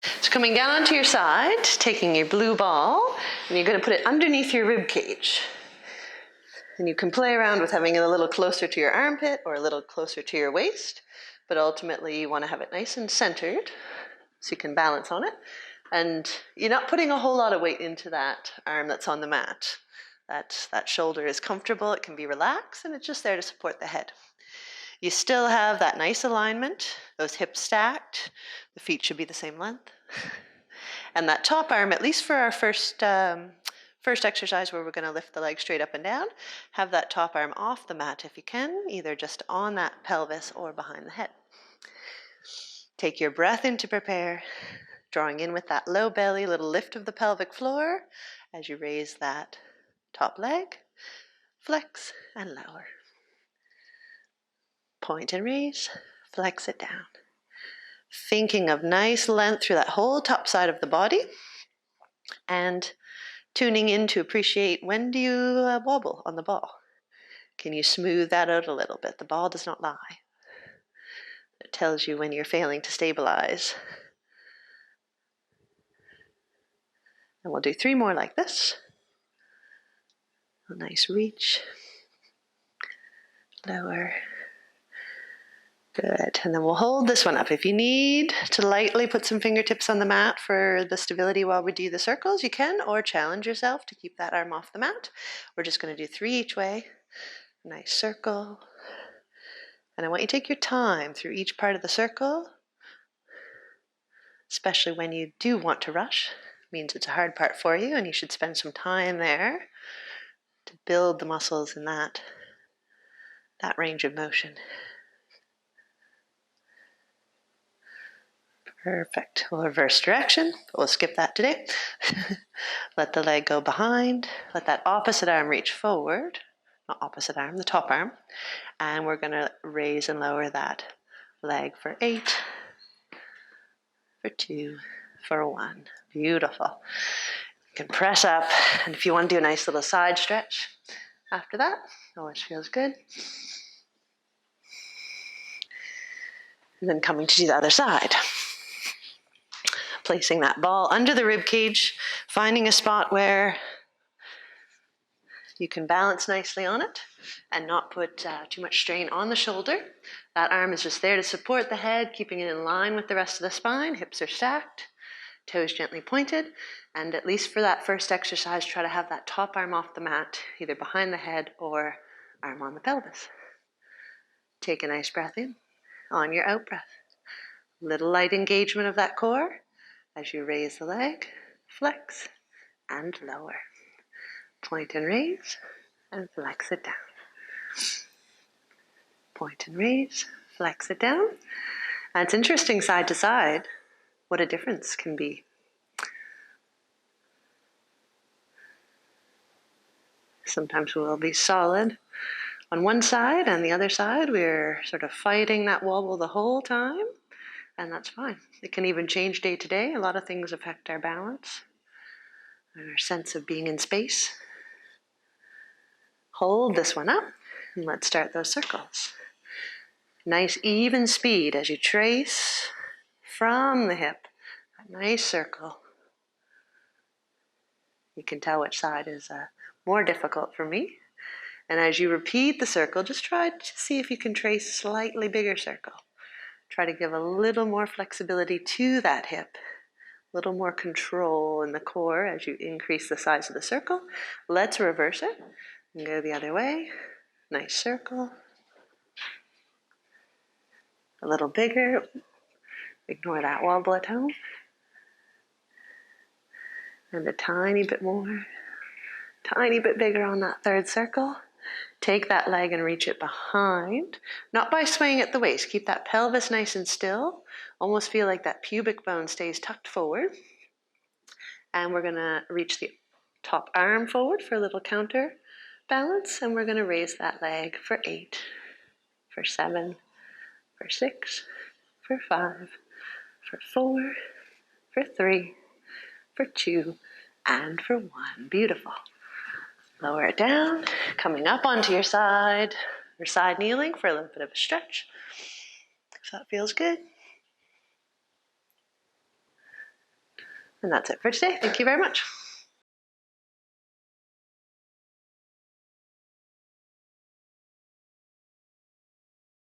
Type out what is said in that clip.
So coming down onto your side, taking your blue ball, and you're going to put it underneath your rib cage. And you can play around with having it a little closer to your armpit or a little closer to your waist, but ultimately you want to have it nice and centered so you can balance on it. And you're not putting a whole lot of weight into that arm that's on the mat. That shoulder is comfortable, it can be relaxed, and it's just there to support the head. You still have that nice alignment, those hips stacked, the feet should be the same length. And that top arm, at least for our first exercise where we're going to lift the leg straight up and down, have that top arm off the mat if you can, either just on that pelvis or behind the head. Take your breath in to prepare, drawing in with that low belly, little lift of the pelvic floor as you raise that top leg, flex and lower. Point and raise, flex it down. Thinking of nice length through that whole top side of the body and tuning in to appreciate when do you wobble on the ball. Can you smooth that out a little bit? The ball does not lie. It tells you when you're failing to stabilize. And we'll do 3 more like this. A nice reach, lower. Good, and then we'll hold this one up. If you need to lightly put some fingertips on the mat for the stability while we do the circles, you can, or challenge yourself to keep that arm off the mat. We're just going to do 3 each way. Nice circle. And I want you to take your time through each part of the circle, especially when you do want to rush. It means it's a hard part for you, and you should spend some time there to build the muscles in that range of motion. Perfect. We'll reverse direction, but we'll skip that today. Let the leg go behind. Let that opposite arm reach forward. Not opposite arm, the top arm. And we're going to raise and lower that leg for 8, for 2, for 1. Beautiful. You can press up, and if you want to do a nice little side stretch after that, always feels good. And then coming to do the other side. Placing that ball under the rib cage, finding a spot where you can balance nicely on it and not put too much strain on the shoulder. That arm is just there to support the head, keeping it in line with the rest of the spine. Hips are stacked, toes gently pointed, and at least for that first exercise, try to have that top arm off the mat, either behind the head or arm on the pelvis. Take a nice breath in on your out breath. Little light engagement of that core. As you raise the leg, flex and lower. Point and raise and flex it down. Point and raise, flex it down. And it's interesting side to side what a difference can be. Sometimes we'll be solid on one side, and the other side we're sort of fighting that wobble the whole time. And that's fine. It can even change day to day. A lot of things affect our balance and our sense of being in space. Hold this one up, and let's start those circles. Nice even speed as you trace from the hip. A nice circle. You can tell which side is more difficult for me. And as you repeat the circle, just try to see if you can trace a slightly bigger circle. Try to give a little more flexibility to that hip, a little more control in the core as you increase the size of the circle. Let's reverse it and go the other way. Nice circle. A little bigger. Ignore that wobble at home. And a tiny bit more. Tiny bit bigger on that third circle. Take that leg and reach it behind, not by swaying at the waist. Keep that pelvis nice and still. Almost feel like that pubic bone stays tucked forward. And we're going to reach the top arm forward for a little counter balance. And we're going to raise that leg for 8, for 7, for 6, for 5, for 4, for 3, for 2, and for 1. Beautiful. Lower it down, coming up onto your side, or side kneeling for a little bit of a stretch. If that feels good. And that's it for today. Thank you very much.